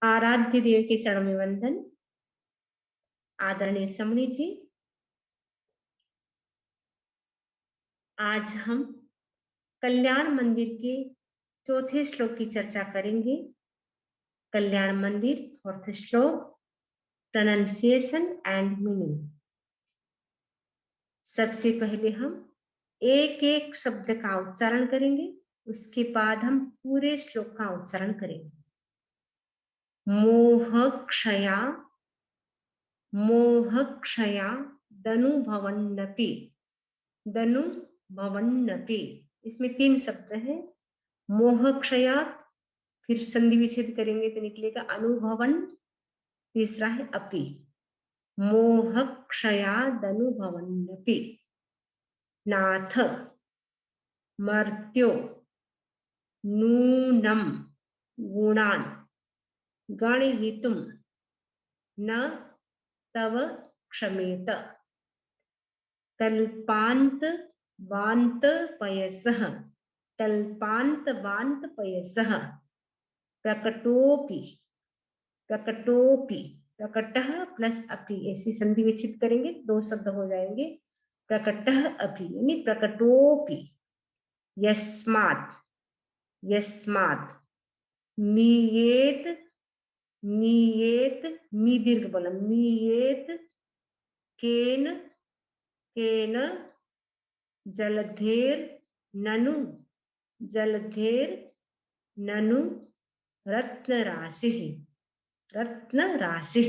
आराध्य देव के चरणों में वंदन। आदरणीय समणी जी, आज हम कल्याण मंदिर के चौथे श्लोक की चर्चा करेंगे। कल्याण मंदिर, फोर्थ श्लोक, प्रोनाउंसिएशन एंड मीनिंग। सबसे पहले हम एक एक शब्द का उच्चारण करेंगे, उसके बाद हम पूरे श्लोक का उच्चारण करेंगे। मोहक्षया, मोहक्षया दनुभवन्नपि, दनुभवन्नपि, इसमें 3 शब्द है। मोहक्षया, फिर संधि विच्छेद करेंगे तो निकलेगा अनुभवन, तीसरा है अपि। मोहक्षया दनुभवन्नपि। नाथ मर्त्यो नूनम गुणान गणयितुं न तव क्षमेत। कल्पांत वांत पयसः, कल्पांत वांत पयसः प्रकटोपि, प्रकटोपि, प्रकटः प्लस अपि, ऐसी संधि विच्छेद करेंगे 2 शब्द हो जाएंगे। प्रकटः अपि यानी प्रकटोपि। यस्मात्, यस्मात् मीयेत, मीयेत, मी दीर्घ बोला, मीयेत केन, केन जलधेर ननु, जलधेर ननु रत्न राशि, रत्न राशि।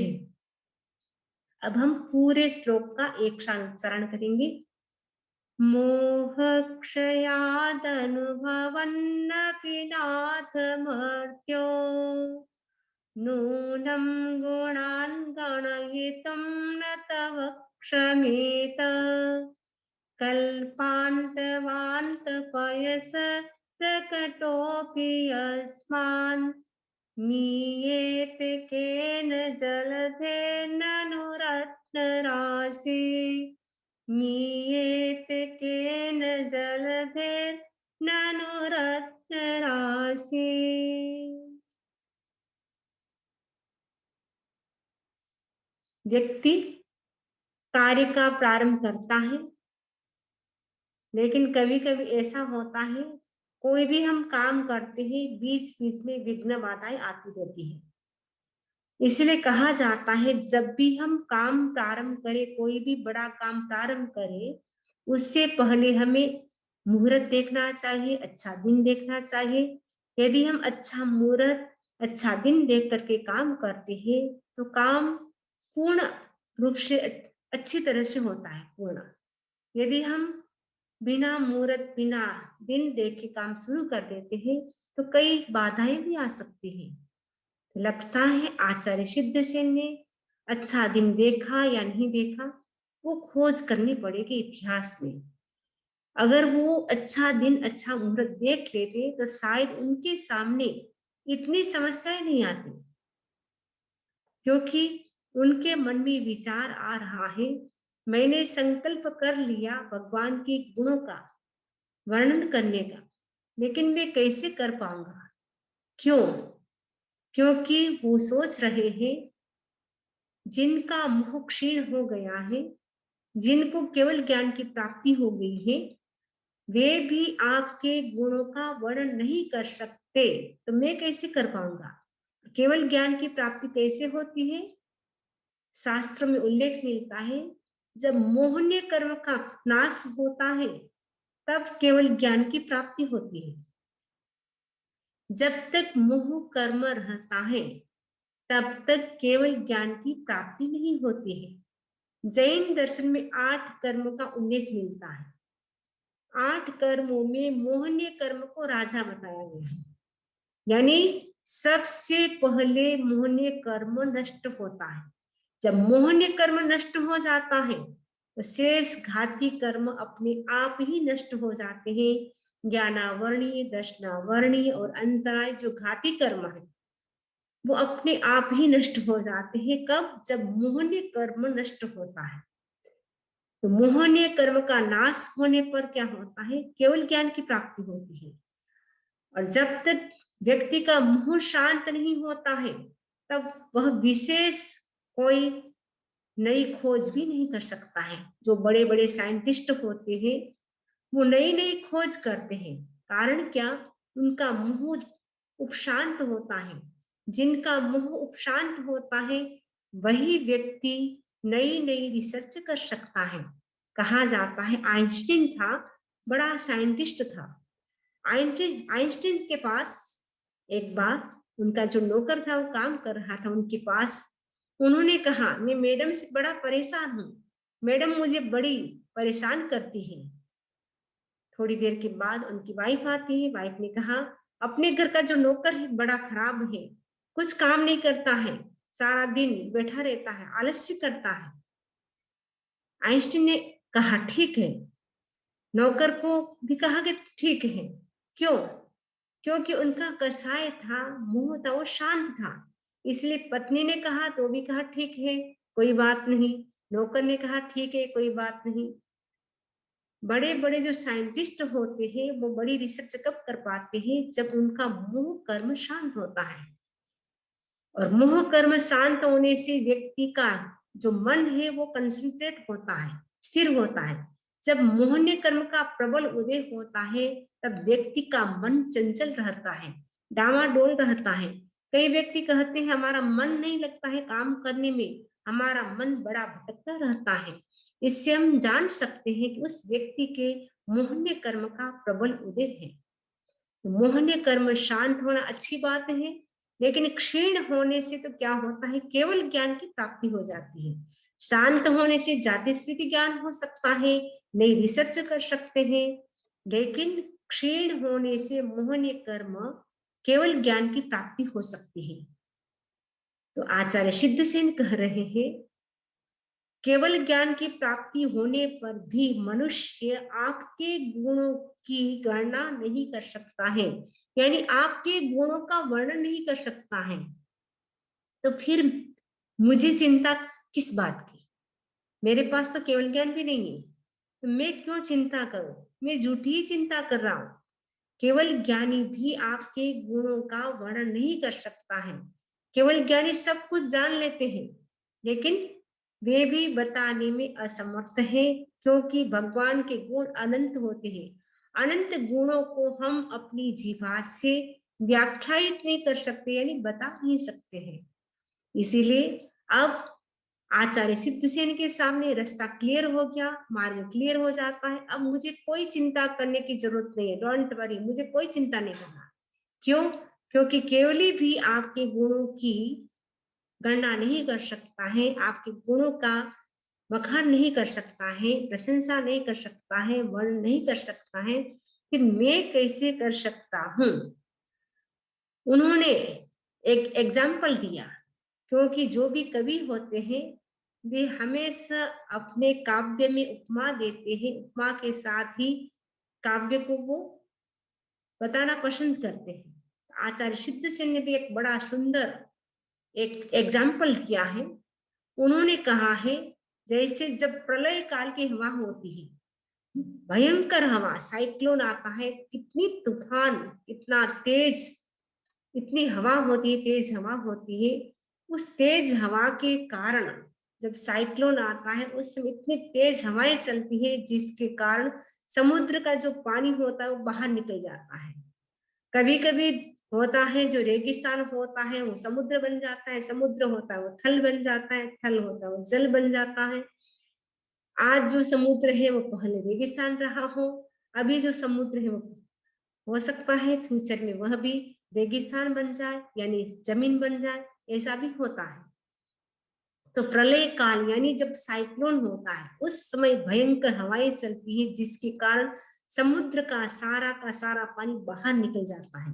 अब हम पूरे श्लोक का एक साथ उच्चारण करेंगे। मोहक्षयादनुभवन्नपि नाथ मर्त्यो नूनं गुणान् गणयितुं न तव क्षमेत। कल्पान्तवान्तपयस प्रकटोऽपि यस्मान् मीयेत केन जलधेर्ननु रत्नराशि, मीयेत केन जलधेर्ननु रत्नराशि। व्यक्ति कार्य का प्रारंभ करता है, लेकिन कभी कभी ऐसा होता है कोई भी हम काम करते हैं बीच बीच में विघ्न बाधाएं आती रहती है। इसलिए कहा जाता है जब भी हम काम प्रारंभ करें, कोई भी बड़ा काम प्रारंभ करें, उससे पहले हमें मुहूर्त देखना चाहिए, अच्छा दिन देखना चाहिए। यदि हम अच्छा मुहूर्त, अच्छा दिन देख करके काम करते हैं तो काम पूर्ण रूप से अच्छी तरह से होता है, पूर्ण। यदि हम बिना मुहूर्त, बिना दिन देख के काम शुरू कर देते हैं तो कई बाधाएं भी आ सकती हैं। लगता है आचार्य सिद्धसेन ने अच्छा दिन देखा या नहीं देखा, वो खोज करनी पड़ेगी इतिहास में। अगर वो अच्छा दिन, अच्छा मुहूर्त देख लेते तो शायद उनके सामने इतनी समस्याएं नहीं आती, क्योंकि उनके मन में विचार आ रहा है मैंने संकल्प कर लिया भगवान के गुणों का वर्णन करने का, लेकिन मैं कैसे कर पाऊंगा। क्यों? क्योंकि वो सोच रहे हैं जिनका मोह क्षीण हो गया है, जिनको केवल ज्ञान की प्राप्ति हो गई है, वे भी आपके गुणों का वर्णन नहीं कर सकते, तो मैं कैसे कर पाऊंगा। केवल ज्ञान की प्राप्ति कैसे होती है? शास्त्र में उल्लेख मिलता है जब मोहनीय कर्म का नाश होता है तब केवल ज्ञान की प्राप्ति होती है। जब तक मोह कर्म रहता है तब तक केवल ज्ञान की प्राप्ति नहीं होती है। जैन दर्शन में 8 कर्म का उल्लेख मिलता है। 8 कर्मों में मोहनीय कर्म को राजा बताया गया है, यानी सबसे पहले मोहनीय कर्म नष्ट होता है। जब मोहनीय कर्म नष्ट हो जाता है तो शेष घाती कर्म अपने आप ही नष्ट हो जाते हैं। ज्ञानावर्णीय, दर्शनावर्णीय और अंतराय जो घाती कर्म है वो अपने आप ही नष्ट हो जाते हैं। कब? जब मोहनीय कर्म नष्ट होता है। तो मोहनीय कर्म का नाश होने पर क्या होता है? केवल ज्ञान की प्राप्ति होती है। और जब तक व्यक्ति का मोह शांत नहीं होता है तब वह विशेष कोई नई खोज भी नहीं कर सकता है। जो बड़े बड़े साइंटिस्ट होते हैं वो नई नई खोज करते हैं। कारण क्या? उनका मुंह उपशांत होता है। जिनका मुंह उपशांत होता है वही व्यक्ति नई नई रिसर्च कर सकता है। कहा जाता है आइंस्टीन था, बड़ा साइंटिस्ट था। आइंस्टीन के पास एक बार उनका जो नौकर था वो काम कर रहा था उनके पास। उन्होंने कहा मैं मैडम से बड़ा परेशान हूँ, मैडम मुझे बड़ी परेशान करती है। थोड़ी देर के बाद उनकी वाइफ आती है। वाइफ ने कहा अपने घर का जो नौकर है बड़ा खराब है, कुछ काम नहीं करता है, सारा दिन बैठा रहता है, आलस्य करता है। आइंस्टीन ने कहा ठीक है। नौकर को भी कहा कि ठीक है। क्यों? क्योंकि उनका कसाय था, मुंह था, वो शांत था। इसलिए पत्नी ने कहा तो भी कहा ठीक है, कोई बात नहीं। नौकर ने कहा ठीक है, कोई बात नहीं। बड़े बड़े जो साइंटिस्ट होते हैं वो बड़ी रिसर्च कब कर पाते हैं? जब उनका मोह कर्म शांत होता है। और मोह कर्म शांत होने से व्यक्ति का जो मन है वो कंसंट्रेट होता है, स्थिर होता है। जब मोहनीय कर्म का प्रबल उदय होता है तब व्यक्ति का मन चंचल रहता है, डामाडोल रहता है। कई व्यक्ति कहते हैं हमारा मन नहीं लगता है काम करने में, हमारा मन बड़ा भटकता रहता है। इससे हम जान सकते हैं कि उस व्यक्ति के मोहनीय कर्म का प्रबल उदय है। मोहनीय कर्म शांत होना अच्छी बात है, लेकिन क्षीण होने से तो क्या होता है, केवल ज्ञान की प्राप्ति हो जाती है। शांत होने से जाति स्मृति ज्ञान हो सकता है, नई रिसर्च कर सकते हैं, लेकिन क्षीण होने से मोहनीय कर्म केवल ज्ञान की प्राप्ति हो सकती है। तो आचार्य सिद्धसेन कह रहे हैं केवल ज्ञान की प्राप्ति होने पर भी मनुष्य आपके गुणों की गणना नहीं कर सकता है, यानी आपके गुणों का वर्णन नहीं कर सकता है। तो फिर मुझे चिंता किस बात की? मेरे पास तो केवल ज्ञान भी नहीं है, तो मैं क्यों चिंता करूं? मैं झूठी ही चिंता कर रहा हूं। केवल ज्ञानी भी आपके गुणों का वर्णन नहीं कर सकता है। केवल ज्ञानी सब कुछ जान लेते हैं, लेकिन वे भी बताने में असमर्थ हैं, क्योंकि भगवान के गुण अनंत होते हैं। अनंत गुणों को हम अपनी जीवा से व्याख्यायित नहीं कर सकते, यानी बता नहीं सकते हैं। इसीलिए अब आचार्य सिद्धसेन के सामने रास्ता क्लियर हो गया, मार्ग क्लियर हो जाता है। अब मुझे कोई चिंता करने की जरूरत नहीं है, डोंट वरी, मुझे कोई चिंता नहीं करना। क्यों? क्योंकि केवली भी आपके गुणों की गणना नहीं कर सकता है, आपके गुणों का बखान नहीं कर सकता है, प्रशंसा नहीं कर सकता है, वर्णन नहीं कर सकता है, फिर मैं कैसे कर सकता हूं? उन्होंने एक एग्जाम्पल दिया, क्योंकि जो भी कवि होते हैं वे हमेशा अपने काव्य में उपमा देते हैं, उपमा के साथ ही काव्य को वो बताना पसंद करते हैं। आचार्य सिद्धसेन ने भी एक बड़ा सुंदर एक एग्जाम्पल दिया है। उन्होंने कहा है जैसे जब प्रलय काल की हवा होती है, भयंकर हवा, साइक्लोन आता है, कितनी तूफान, इतना तेज, इतनी हवा होती है, तेज हवा होती है। उस तेज हवा के कारण जब साइक्लोन आता है उस समय इतनी तेज हवाएं चलती है जिसके कारण समुद्र का जो पानी होता है वो बाहर निकल जाता है। कभी कभी होता है जो रेगिस्तान होता है वो समुद्र बन जाता है, समुद्र होता है वो थल बन जाता है, थल होता है वो जल बन जाता है। आज जो समुद्र है वो पहले रेगिस्तान रहा हो, अभी जो समुद्र है वो हो सकता है फ्यूचर में वह भी रेगिस्तान बन जाए, यानी जमीन बन जाए, ऐसा भी होता है। तो प्रलय काल यानी जब साइक्लोन होता है उस समय भयंकर हवाएं चलती है जिसके कारण समुद्र का सारा पानी बाहर निकल जाता है।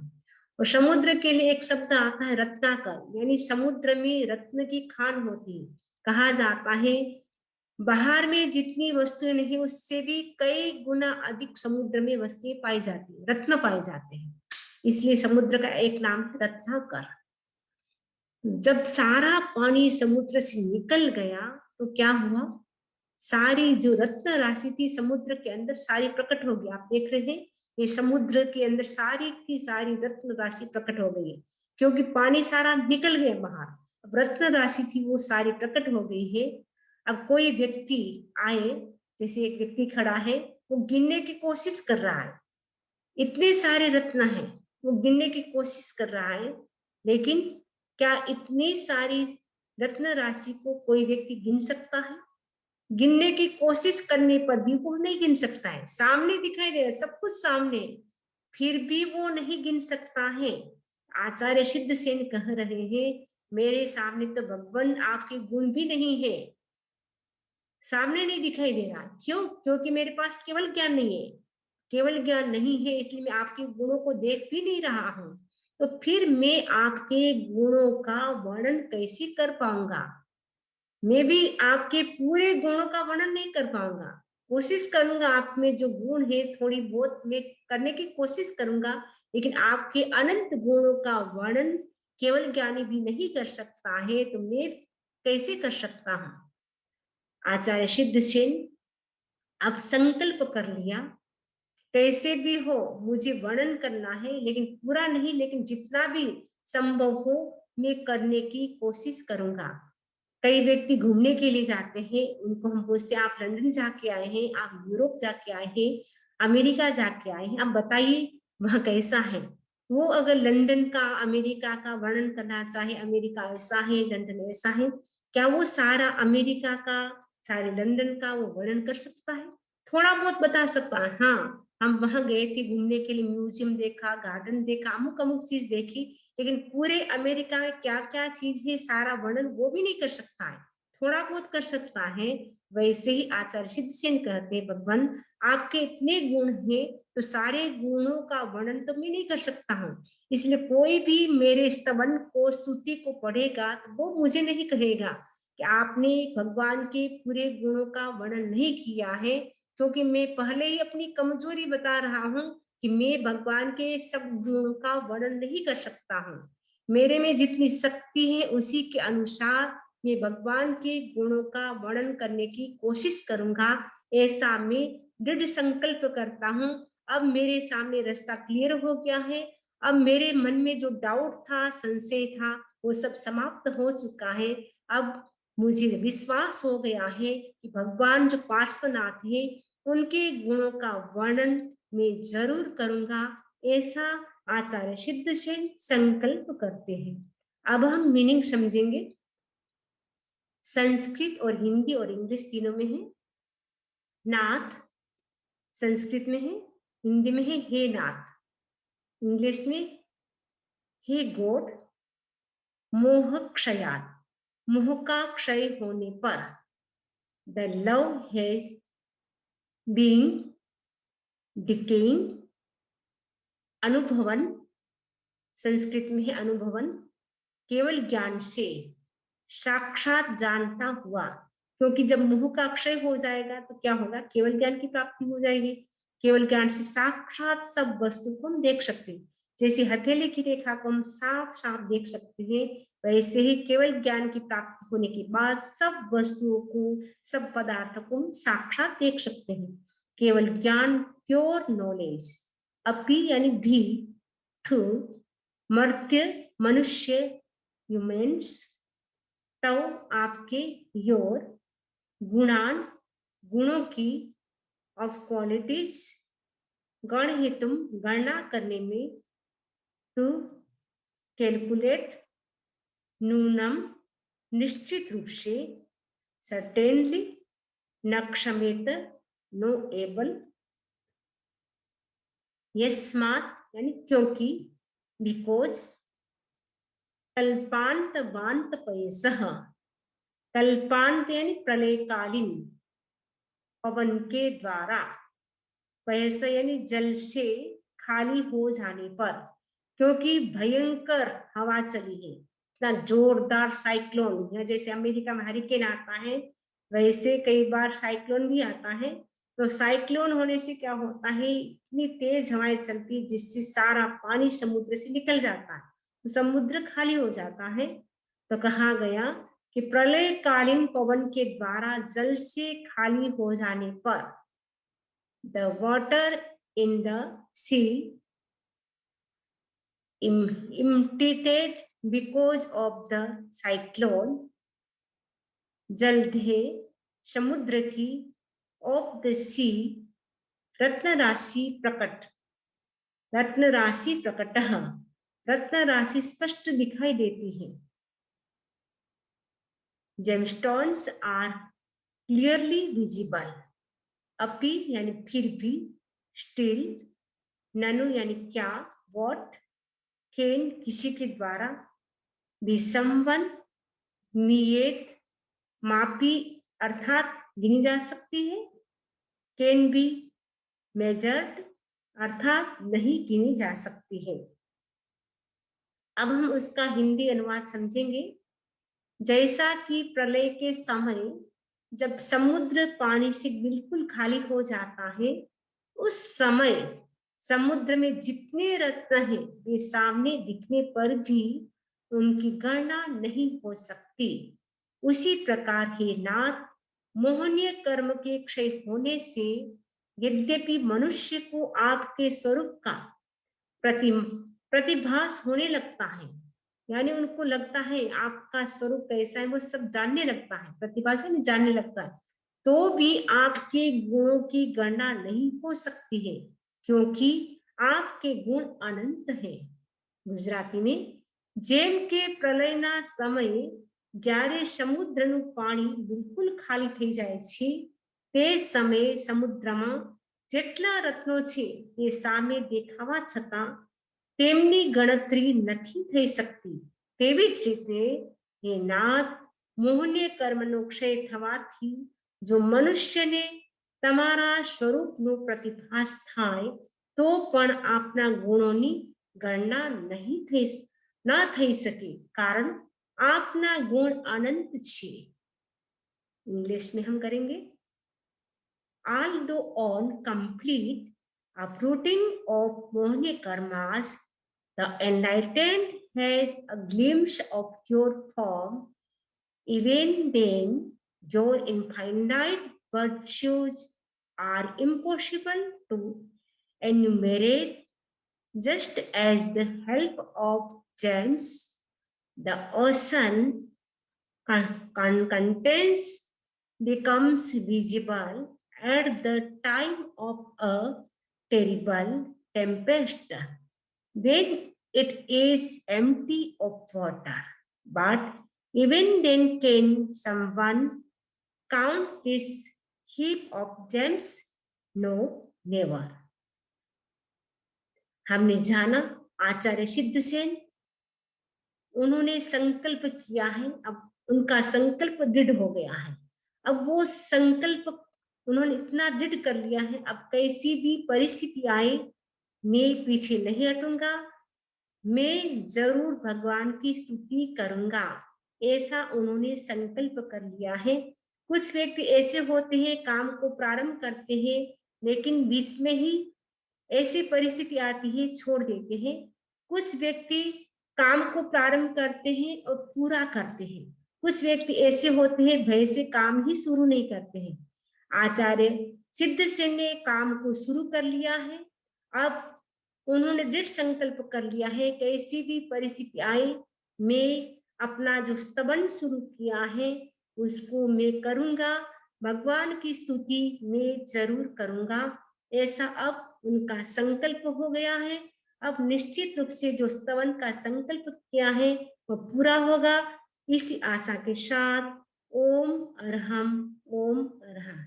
और समुद्र के लिए एक शब्द आता है रत्नाकर, यानी समुद्र में रत्न की खान होती है। कहा जाता है बाहर में जितनी वस्तुएं नहीं उससे भी कई गुना अधिक समुद्र में वस्तुएं पाई जाती है, रत्न पाए जाते हैं। इसलिए समुद्र का एक नाम है रत्नाकर। जब सारा पानी समुद्र से निकल गया तो क्या हुआ, सारी जो रत्न राशि थी समुद्र के अंदर सारी प्रकट हो गई। आप देख रहे हैं ये समुद्र के अंदर सारी की सारी रत्न राशि प्रकट हो गई है, क्योंकि पानी सारा निकल गया बाहर। रत्न राशि थी वो सारी प्रकट हो गई है। अब कोई व्यक्ति आए, जैसे एक व्यक्ति खड़ा है, वो गिनने की कोशिश कर रहा है, इतने सारे रत्न हैं, वो गिनने की कोशिश कर रहा है, लेकिन क्या इतनी सारी रत्न राशि को कोई व्यक्ति गिन सकता है? गिनने की कोशिश करने पर भी वो नहीं गिन सकता है। सामने दिखाई दे रहा है, सब कुछ सामने, फिर भी वो नहीं गिन सकता है। आचार्य सिद्ध सेन कह रहे हैं, मेरे सामने तो भगवान आपके गुण भी नहीं है, सामने नहीं दिखाई दे रहा। क्यों? क्योंकि मेरे पास केवल ज्ञान नहीं है, केवल ज्ञान नहीं है, इसलिए मैं आपके गुणों को देख भी नहीं रहा हूं। तो फिर मैं आपके गुणों का वर्णन कैसे कर पाऊंगा? मैं भी आपके पूरे गुणों का वर्णन नहीं कर पाऊंगा। कोशिश करूंगा, आप में जो गुण है थोड़ी बहुत मैं करने की कोशिश करूंगा, लेकिन आपके अनंत गुणों का वर्णन केवल ज्ञानी भी नहीं कर सकता है, तो मैं कैसे कर सकता हूँ? आचार्य सिद्ध सेन अब संकल्प कर लिया, कैसे भी हो मुझे वर्णन करना है, लेकिन पूरा नहीं, लेकिन जितना भी संभव हो मैं करने की कोशिश करूंगा। कई व्यक्ति घूमने के लिए जाते हैं, उनको हम पूछते हैं आप लंदन जाके आए हैं, आप यूरोप जाके आए हैं, अमेरिका जाके आए हैं, आप बताइए वहां कैसा है? वो अगर लंदन का, अमेरिका का वर्णन करना चाहे, अमेरिका ऐसा है, लंदन ऐसा है, क्या वो सारा अमेरिका का, सारे लंदन का वो वर्णन कर सकता है? थोड़ा बहुत बता सकता है, हाँ हम वहां गए थे घूमने के लिए, म्यूजियम देखा, गार्डन देखा, अमुक अमुक चीज देखी, लेकिन पूरे अमेरिका में क्या क्या चीज है सारा वर्णन वो भी नहीं कर सकता है, थोड़ा बहुत कर सकता है। वैसे ही आचार्य सिद्ध सेन कहते हैं, भगवान आपके इतने गुण हैं, तो सारे गुणों का वर्णन तो मैं नहीं कर सकता हूँ, इसलिए कोई भी मेरे स्तवन को, स्तुति को पढ़ेगा तो वो मुझे नहीं कहेगा कि आपने भगवान के पूरे गुणों का वर्णन नहीं किया है, क्योंकि मैं पहले ही अपनी कमजोरी बता रहा हूँ कि मैं भगवान के सब गुणों का वर्णन नहीं कर सकता हूँ। मेरे में जितनी शक्ति है उसी के अनुसार मैं भगवान के गुणों का वर्णन करने की कोशिश करूंगा, ऐसा मैं दृढ़ संकल्प करता हूँ। अब मेरे सामने रास्ता क्लियर हो गया है, अब मेरे मन में जो डाउट था, संशय था, वो सब समाप्त हो चुका है। अब मुझे विश्वास हो गया है कि भगवान जो पार्श्वनाथ है उनके गुणों का वर्णन मैं जरूर करूंगा, ऐसा आचार्य सिद्ध सेन संकल्प करते हैं। अब हम मीनिंग समझेंगे। संस्कृत और हिंदी और इंग्लिश तीनों में है। नाथ संस्कृत में है, हिंदी में है हे नाथ, इंग्लिश में हे गॉड। मोह क्षयात, मोह का क्षय होने पर, the love has been decaying. अनुभवन संस्कृत में है अनुभवन, केवल ज्ञान से, साक्षात जानता हुआ, क्योंकि जब मोह का क्षय हो जाएगा तो क्या होगा? केवल ज्ञान की प्राप्ति हो जाएगी। केवल ज्ञान से साक्षात सब वस्तु को हम देख सकते हैं, जैसे हथेली की रेखा को हम साफ साफ देख सकते हैं, वैसे ही केवल ज्ञान की प्राप्ति होने के बाद सब वस्तुओं को, सब पदार्थों को हम साक्षात देख सकते हैं। केवल ज्ञान, प्योर नॉलेज। अपी यानी भी, टू, मर्त्य मनुष्य, ह्यूमन्स, तव आपके, योर, गुणान गुणों की, ऑफ क्वालिटीज गण हेतुम गणना करने में, टू कैलकुलेट नूनम निश्चित रूप से, सर्टेनली न क्षमेत नो एबल, यस्मात यानी क्योंकि, बिकॉज, कल्पांत वांत पयसह, कल्पांत यानी प्रलयकालीन, पवन के द्वारा, पैसा यानी जल से खाली हो जाने पर, क्योंकि भयंकर हवा चली है, इतना जोरदार साइक्लोन, या जैसे अमेरिका में हरिकेन आता है वैसे कई बार साइक्लोन भी आता है। तो साइक्लोन होने से क्या होता है, इतनी तेज हवाएं चलती है जिससे सारा पानी समुद्र से निकल जाता है, तो समुद्र खाली हो जाता है। तो कहा गया कि प्रलयकालीन पवन के द्वारा जल से खाली हो जाने पर, the water in the sea emptied because of the cyclone, जलधे समुद्र की, of the sea, रत्न राशि प्रकट, रत्न राशि प्रकटः, रत्न राशि स्पष्ट दिखाई देती है। Gemstones are clearly visible, अपि यानी फिर भी, स्टिल, ननु यानी क्या, वॉट, कैन किसी के द्वारा, बी समवन, मिएत मापी अर्थात गिनी जा सकती है, कैन बी मेजर्ड अर्थात नहीं गिनी जा सकती है। अब हम उसका हिंदी अनुवाद समझेंगे। जैसा कि प्रलय के समय जब समुद्र पानी से बिल्कुल खाली हो जाता है, उस समय समुद्र में जितने रत्न हैं वे सामने दिखने पर भी उनकी गणना नहीं हो सकती। उसी प्रकार हे नाथ, मोहनीय कर्म के क्षय होने से यद्यपि मनुष्य को आपके स्वरूप का प्रतिभास होने लगता है, यानी उनको लगता है आपका स्वरूप कैसा है, वो सब जानने लगता है, प्रतिभा से जानने लगता है, तो भी आपके गुणों की गणना नहीं हो सकती है, क्योंकि आपके गुण अनंत है। गुजराती में जेम के प्रलयना समये જ્યારે સમુદ્રનું પાણી બિલકુલ ખાલી થઈ જાય છે, તે સમયે સમુદ્રમાં જેટલા રત્નો છે તે સામે દેખાવા છતાં તેમની ગણતરી નથી થઈ શકતી। તેવી જ રીતે હે નાથ, મોહનીય કર્મનો ક્ષય થવાથી જો મનુષ્યને તમારા સ્વરૂપનો પ્રતિભાસ થાય તો પણ આપના ગુણોની ગણના ન થઈ શકે, કારણ आपना गुण अनंत छे। इंग्लिश में हम करेंगे। Although on complete uprooting of mohniya karmas, the enlightened has a glimpse of your form. Even then, your infinite virtues are impossible to enumerate, just as the help of James, the ocean contents becomes visible at the time of a terrible tempest, when it is empty of water. But even then can someone count this heap of gems? No, never. हमने जाना आचार्य सिद्धसेन, उन्होंने संकल्प किया है, अब उनका संकल्प दृढ़ हो गया है। अब वो संकल्प उन्होंने इतना दृढ़ कर लिया है, अब कैसी भी परिस्थिति आए मैं पीछे नहीं हटूंगा, मैं जरूर भगवान की स्तुति करूंगा, ऐसा उन्होंने संकल्प कर लिया है। कुछ व्यक्ति ऐसे होते हैं, काम को प्रारंभ करते हैं लेकिन बीच में ही ऐसी परिस्थिति आती है, छोड़ देते हैं। कुछ व्यक्ति काम को प्रारंभ करते हैं और पूरा करते हैं। कुछ व्यक्ति ऐसे होते हैं, भय से काम ही शुरू नहीं करते हैं। आचार्य सिद्धसेन ने काम को शुरू कर लिया है। अब उन्होंने दृढ़ संकल्प कर लिया है कि ऐसी भी परिस्थिति आए मैं अपना जो स्तवन शुरू किया है उसको मैं करूंगा, भगवान की स्तुति मैं जरूर करूंगा, ऐसा अब उनका संकल्प हो गया है। अब निश्चित रूप से जो स्तवन का संकल्प किया है वो पूरा होगा। इसी आशा के साथ ओम अरहम ओम अरहम।